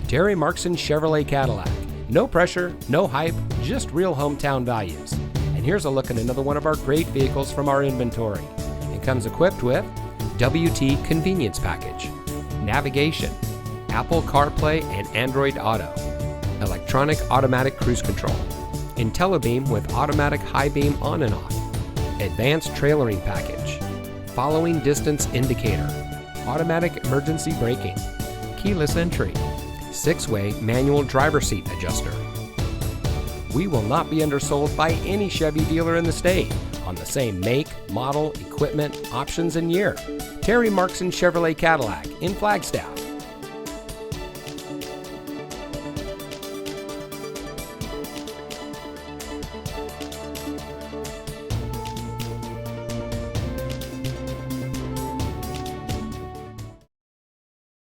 Terry Marxen Chevrolet Cadillac. No pressure, no hype, just real hometown values. And here's a look at another one of our great vehicles from our inventory. It comes equipped with WT Convenience Package, navigation, Apple CarPlay and Android Auto, electronic automatic cruise control, IntelliBeam with automatic high beam on and off, advanced trailering package, following distance indicator, automatic emergency braking, keyless entry, 6-way manual driver seat adjuster. We will not be undersold by any Chevy dealer in the state on the same make, model, equipment, options, and year. Terry Marxen Chevrolet Cadillac in Flagstaff.